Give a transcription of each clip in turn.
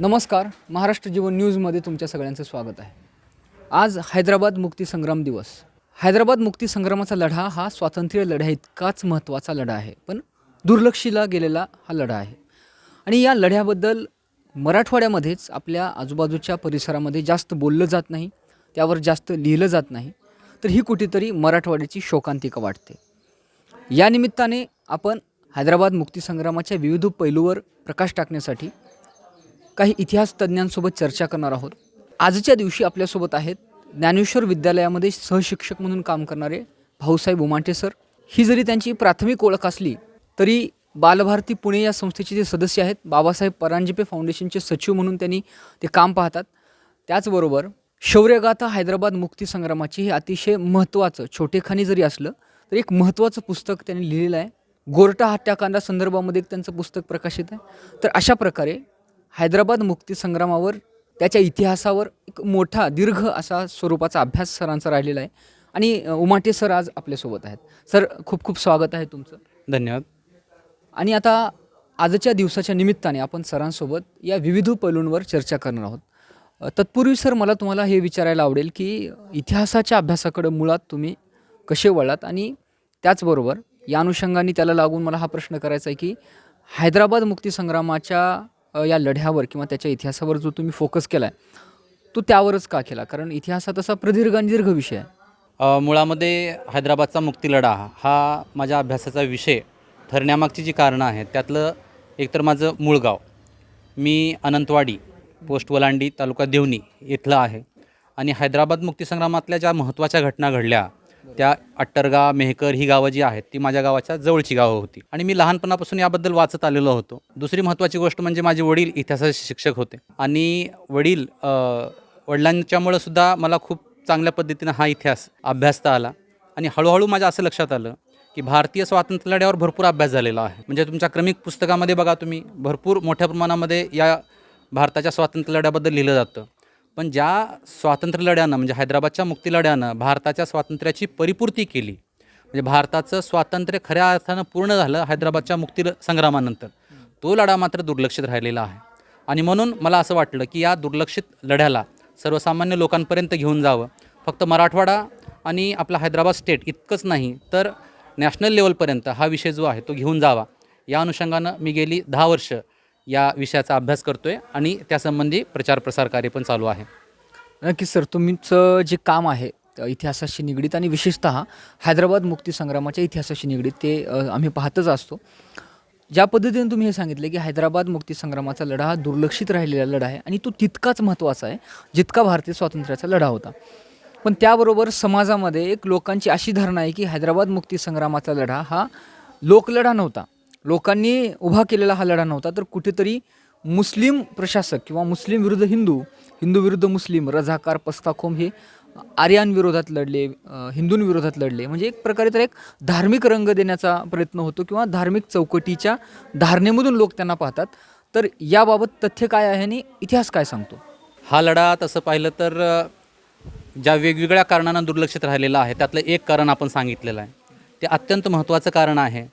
नमस्कार. महाराष्ट्र जीवन न्यूजमध्ये तुमच्या सगळ्यांचं स्वागत आहे. आज हैदराबाद मुक्तीसंग्राम दिवस. हैदराबाद मुक्तीसंग्रामाचा लढा हा स्वातंत्र्य लढ्या इतकाच महत्त्वाचा लढा आहे, पण दुर्लक्षिला गेलेला हा लढा आहे. आणि या लढ्याबद्दल मराठवाड्यामध्येच आपल्या आजूबाजूच्या परिसरामध्ये जास्त बोललं जात नाही, त्यावर जास्त लिहिलं जात नाही. तर ही कुठेतरी मराठवाड्याची शोकांतिका वाटते. या निमित्ताने आपण हैदराबाद मुक्तीसंग्रामाच्या विविध पैलूवर प्रकाश टाकण्यासाठी काही इतिहास तज्ज्ञांसोबत चर्चा करणार आहोत. आजच्या दिवशी आपल्यासोबत आहेत ज्ञानेश्वर विद्यालयामध्ये सहशिक्षक म्हणून काम करणारे भाऊसाहेब उमाटे सर. ही जरी त्यांची प्राथमिक ओळख असली तरी बालभारती पुणे या संस्थेचे जे सदस्य आहेत, बाबासाहेब परांजपे फाउंडेशनचे सचिव म्हणून त्यांनी ते काम पाहतात. त्याचबरोबर शौर्यगाथा हैदराबाद मुक्तीसंग्रामाची हे अतिशय महत्त्वाचं छोटेखानी जरी असलं तरी एक महत्त्वाचं पुस्तक त्यांनी लिहिलेलं आहे. गोरटा हत्याकांडा संदर्भामध्ये एक त्यांचं पुस्तक प्रकाशित आहे. तर अशा प्रकारे हैदराबाद मुक्तीसंग्रामावर, त्याच्या इतिहासावर एक मोठा दीर्घ असा स्वरूपाचा अभ्यास सरांचा राहिलेला आहे. आणि उमाटे सर आज आपल्यासोबत आहेत. सर, खूप खूप स्वागत आहे तुमचं. धन्यवाद. आणि आता आजच्या दिवसाच्या निमित्ताने आपण सरांसोबत या विविध पैलूंवर चर्चा करणार आहोत. तत्पूर्वी सर, मला तुम्हाला हे विचारायला आवडेल की इतिहासाच्या अभ्यासाकडे मुळात तुम्ही कसे वळलात, आणि त्याचबरोबर या अनुषंगाने त्याला लागून मला हा प्रश्न करायचा आहे की हैदराबाद मुक्तीसंग्रामाच्या या लढ्यावर किंवा त्याच्या इतिहासावर जो तुम्ही फोकस केला आहे तो त्यावरच का केला? कारण इतिहास तसा प्रदीर्घ आणि दीर्घ विषय आहे. मुळामध्ये हैदराबादचा मुक्तीलढा हा माझ्या अभ्यासाचा विषय ठरण्यामागची जी कारणं आहेत त्यातलं एकतर माझं मूळ गाव, मी अनंतवाडी पोस्ट वलांडी तालुका देवणी इथलं आहे. आणि हैदराबाद मुक्तीसंग्रामातल्या ज्या महत्त्वाच्या घटना घडल्या त्या अट्टरगा, मेहकर ही गावं जी आहेत ती माझ्या गावाच्या जवळची गावं होती आणि मी लहानपणापासून याबद्दल वाचत आलेलो होतो. दुसरी महत्त्वाची गोष्ट म्हणजे माझे वडील इतिहासाचे शिक्षक होते आणि वडिलांच्यामुळं सुद्धा मला खूप चांगल्या पद्धतीनं हा इतिहास अभ्यासता आला. आणि हळूहळू माझ्या असं लक्षात आलं की भारतीय स्वातंत्र्य लढ्यावर भरपूर अभ्यास झालेला आहे. म्हणजे तुमच्या क्रमिक पुस्तकामध्ये बघा तुम्ही, भरपूर मोठ्या प्रमाणामध्ये या भारताच्या स्वातंत्र्य लढ्याबद्दल लिहिलं जातं. पण ज्या स्वातंत्र्य लढ्यानं म्हणजे हैदराबादच्या मुक्तीलढ्यानं भारताच्या स्वातंत्र्याची परिपूर्ती केली, म्हणजे भारताचं स्वातंत्र्य खऱ्या अर्थानं पूर्ण झालं हैदराबादच्या मुक्तीसंग्रामानंतर, तो लढा मात्र दुर्लक्षित राहिलेला आहे. आणि म्हणून मला असं वाटलं की या दुर्लक्षित लढ्याला सर्वसामान्य लोकांपर्यंत घेऊन जावं. फक्त मराठवाडा आणि आपला हैदराबाद स्टेट इतकंच नाही तर नॅशनल लेवलपर्यंत हा विषय जो आहे तो घेऊन जावा. या अनुषंगानं मी गेली 10 वर्ष या विषयाचा अभ्यास करतो आहे आणि त्यासंबंधी प्रचार प्रसार कार्य पण चालू आहे. नक्कीच सर, तुमचं जे काम आहे इतिहासाशी निगडीत आणि विशेषतः हैदराबाद मुक्तीसंग्रामाच्या इतिहासाशी निगडीत ते आम्ही पाहतच असतो. ज्या पद्धतीने तुम्ही हे सांगितले की हैदराबाद मुक्तीसंग्रामाचा लढा हा दुर्लक्षित राहिलेला लढा आहे आणि तो तितकाच महत्त्वाचा आहे जितका भारतीय स्वातंत्र्याचा लढा होता. पण त्याबरोबर समाजामध्ये एक लोकांची अशी धारणा आहे की हैदराबाद मुक्तीसंग्रामाचा लढा हा लोकलढा नव्हता, लोकांनी उभा केलेला हा लढा नव्हता, तर कुठेतरी मुस्लिम प्रशासक किंवा मुस्लिम विरुद्ध हिंदू, हिंदू विरुद्ध मुस्लिम, रझाकार, पस्ताखोम हे आर्यांविरोधात लढले, हिंदूंविरोधात लढले. म्हणजे एक प्रकारे तर एक धार्मिक रंग देण्याचा प्रयत्न होतो किंवा धार्मिक चौकटीच्या धारणेमधून लोक त्यांना पाहतात. तर याबाबत तथ्य काय आहे आणि इतिहास काय सांगतो? हा लढा तसं पाहिलं तर ज्या वेगवेगळ्या कारणांना दुर्लक्षित राहिलेलं आहे त्यातलं एक कारण आपण सांगितलेलं आहे. ते अत्यंत महत्त्वाचं कारण आहे,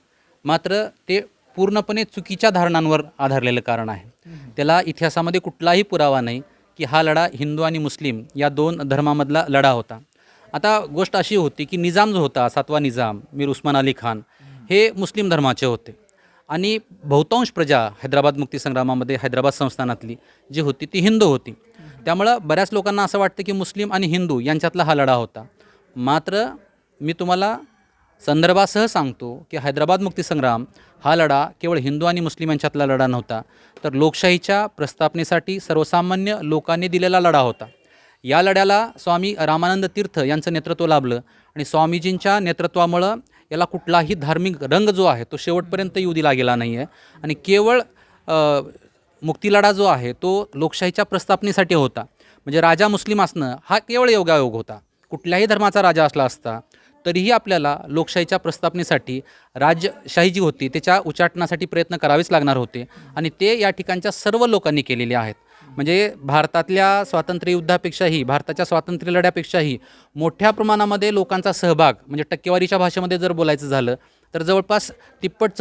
मात्र ते पूर्णपणे चुकीच्या धारणांवर आधारलेलं कारण आहे. त्याला इतिहासामध्ये कुठलाही पुरावा नाही की हा लढा हिंदू आणि मुस्लिम या 2 धर्मामधला लढा होता. आता गोष्ट अशी होती की निजाम जो होता, 7वा निजाम मीर उस्मान अली खान, हे मुस्लिम धर्माचे होते आणि बहुतांश प्रजा हैदराबाद मुक्तीसंग्रामामध्ये हैदराबाद संस्थानातली जी होती ती हिंदू होती. त्यामुळं बऱ्याच लोकांना असं वाटतं की मुस्लिम आणि हिंदू यांच्यातला हा लढा होता. मात्र मी तुम्हाला संदर्भासह सांगतो की हैदराबाद मुक्तीसंग्राम हा लढा केवळ हिंदू आणि मुस्लिम यांच्यातला लढा नव्हता, तर लोकशाहीच्या प्रस्थापनेसाठी सर्वसामान्य लोकांनी दिलेला लढा होता. या लढ्याला स्वामी रामानंद तीर्थ यांचं नेतृत्व लाभलं आणि स्वामीजींच्या नेतृत्वामुळं याला कुठलाही धार्मिक रंग जो आहे तो शेवटपर्यंत येऊ दिला गेला नाही आहे आणि केवळ मुक्तीलढा जो आहे तो लोकशाहीच्या प्रस्थापनेसाठी होता. म्हणजे राजा मुस्लिम असणं हा केवळ योगायोग होता. कुठल्याही धर्माचा राजा असला असता तरीही आपल्याला लोकशाहीच्या प्रस्थापनेसाठी राजशाही जी होती त्याच्या उच्चाटनासाठी प्रयत्न करावेच लागणार होते आणि ते या ठिकाणच्या सर्व लोकांनी केलेले आहेत. म्हणजे भारतातल्या स्वातंत्र्ययुद्धापेक्षाही, भारताच्या स्वातंत्र्य लढ्यापेक्षाही मोठ्या प्रमाणामध्ये लोकांचा सहभाग, म्हणजे टक्केवारीच्या भाषेमध्ये जर बोलायचं झालं तर जवळपास तिप्पट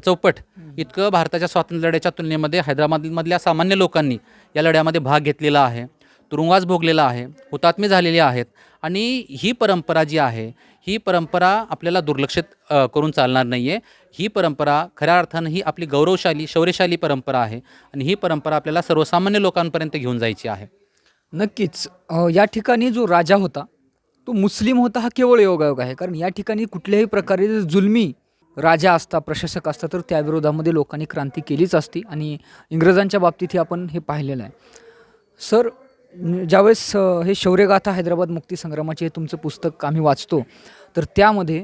चौपट इतकं भारताच्या स्वातंत्र्य लढ्याच्या तुलनेमध्ये हैदराबादमधल्या सामान्य लोकांनी या लढ्यामध्ये भाग घेतलेला आहे, तुरुंगवास भोगलेला आहे, हुतात्मे झालेले आहेत. आणि ही परंपरा जी आहे, ही परंपरा आपल्याला दुर्लक्षित करून चालणार नाही आहे. ही परंपरा खऱ्या अर्थानं ही आपली गौरवशाली शौर्यशाली परंपरा आहे आणि ही परंपरा आपल्याला सर्वसामान्य लोकांपर्यंत घेऊन जायची आहे. नक्कीच या ठिकाणी जो राजा होता तो मुस्लिम होता, हा केवळ योगायोग आहे. कारण या ठिकाणी कुठल्याही प्रकारे जर जुलमी राजा असता, प्रशासक असता, तर त्या विरोधामध्ये लोकांनी क्रांती केलीच असती आणि इंग्रजांच्या बाबतीतही आपण हे पाहिलेलं आहे. सर, ज्यावेळेस हे शौर्यगाथा हैदराबाद मुक्तीसंग्रामाचे हे तुमचं पुस्तक आम्ही वाचतो, तर त्यामध्ये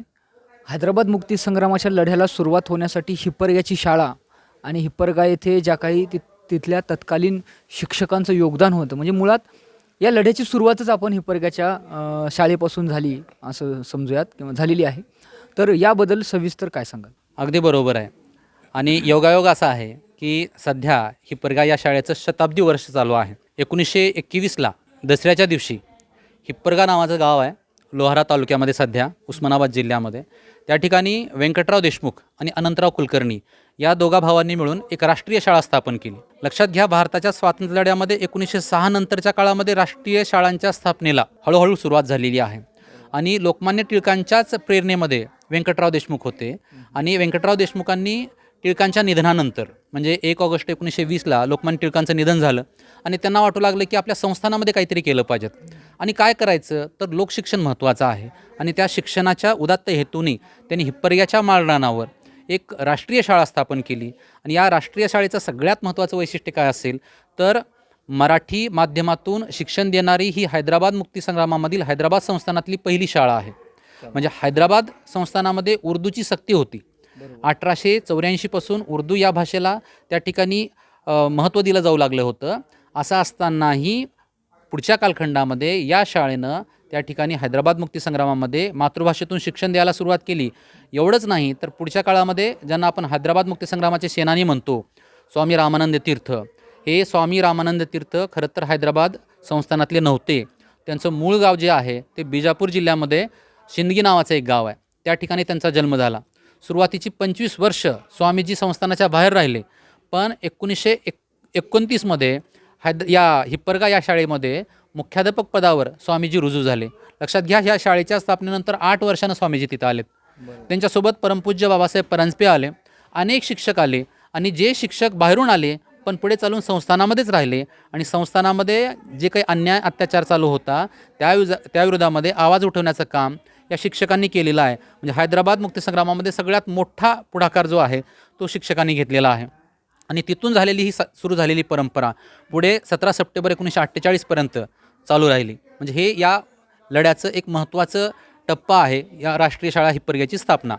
हैदराबाद मुक्तीसंग्रामाच्या लढ्याला सुरुवात होण्यासाठी हिप्परग्याची शाळा आणि हिप्परगा येथे ज्या काही तिथल्या तत्कालीन शिक्षकांचं योगदान होतं, म्हणजे मुळात या लढ्याची सुरुवातच आपण हिप्परग्याच्या शाळेपासून झाली असं समजूयात किंवा झालेली आहे. तर याबद्दल सविस्तर काय सांगाल? अगदी बरोबर आहे. आणि योगायोग असा आहे की सध्या हिप्परगा या शाळेचं शताब्दी वर्ष चालू आहे. 1921ला दसऱ्याच्या दिवशी हिप्परगा नावाचं गाव आहे लोहारा तालुक्यामध्ये, सध्या उस्मानाबाद जिल्ह्यामध्ये. त्या ठिकाणी व्यंकटराव देशमुख आणि अनंतराव कुलकर्णी या दोघा भावांनी मिळून एक राष्ट्रीय शाळा स्थापन केली. लक्षात घ्या, भारताच्या स्वातंत्र्य लढ्यामध्ये 1906 नंतरच्या काळामध्ये राष्ट्रीय शाळांच्या स्थापनेला हळूहळू सुरुवात झालेली आहे. आणि लोकमान्य टिळकांच्याच प्रेरणेमध्ये व्यंकटराव देशमुख होते. आणि व्यंकटराव देशमुखांनी टिळकांच्या निधनानंतर म्हणजे 1 ऑगस्ट 1920ला लोकमान्य टिळकांचं निधन झालं आणि त्यांना वाटू लागलं की आपल्या संस्थानामध्ये काहीतरी केलं पाहिजेत. आणि काय करायचं, तर लोकशिक्षण महत्त्वाचं आहे. आणि त्या शिक्षणाच्या उदात्त हेतूने त्यांनी हिप्परग्याच्या माळरानावर एक राष्ट्रीय शाळा स्थापन केली. आणि या राष्ट्रीय शाळेचं सगळ्यात महत्त्वाचं वैशिष्ट्य काय असेल, तर मराठी माध्यमातून शिक्षण देणारी ही हैदराबाद मुक्तीसंग्रामामधील हैदराबाद संस्थानातली पहिली शाळा आहे. म्हणजे हैदराबाद संस्थानामध्ये उर्दूची सक्ती होती. 1884 पासून उर्दू या भाषेला त्या ठिकाणी महत्त्व दिलं जाऊ लागलं होतं. असं असतानाही पुढच्या कालखंडामध्ये या शाळेनं त्या ठिकाणी हैदराबाद मुक्तीसंग्रामामध्ये मातृभाषेतून शिक्षण द्यायला सुरुवात केली. एवढंच नाही, तर पुढच्या काळामध्ये ज्यांना आपण हैदराबाद मुक्तीसंग्रामाचे सेनानी म्हणतो, स्वामी रामानंद तीर्थ, हे स्वामी रामानंद तीर्थ खरं तर हैदराबाद संस्थानातले नव्हते. त्यांचं मूळ गाव जे आहे ते बिजापूर जिल्ह्यामध्ये शिंदगी नावाचं एक गाव आहे. त्या ठिकाणी त्यांचा जन्म झाला. सुरुवातीची 25 वर्ष स्वामीजी संस्थानाच्या बाहेर राहिले. पण 1929मध्ये या हिप्परगा या शाळेमध्ये मुख्याध्यापक पदावर स्वामीजी रुजू झाले. लक्षात घ्या, ह्या शाळेच्या स्थापनेनंतर 8 वर्षानं स्वामीजी तिथं आलेत. त्यांच्यासोबत परमपूज्य बाबासाहेब परांजपे आले, अनेक शिक्षक आले. आणि जे शिक्षक बाहेरून आले पण पुढे चालून संस्थानामध्येच राहिले आणि संस्थानामध्ये जे काही अन्याय अत्याचार चालू होता त्या विरोधामध्ये आवाज उठवण्याचं काम या शिक्षकांनी केलेलं आहे. म्हणजे हैदराबाद मुक्तीसंग्रामामध्ये सगळ्यात मोठा पुढाकार जो आहे तो शिक्षकांनी घेतलेला आहे. आणि तिथून झालेली ही सुरू झालेली परंपरा पुढे 17 सप्टेंबर 1948पर्यंत चालू राहिली. म्हणजे हे या लढ्याचं एक महत्त्वाचं टप्पा आहे, या राष्ट्रीय शाळा हिप्परग्याची स्थापना.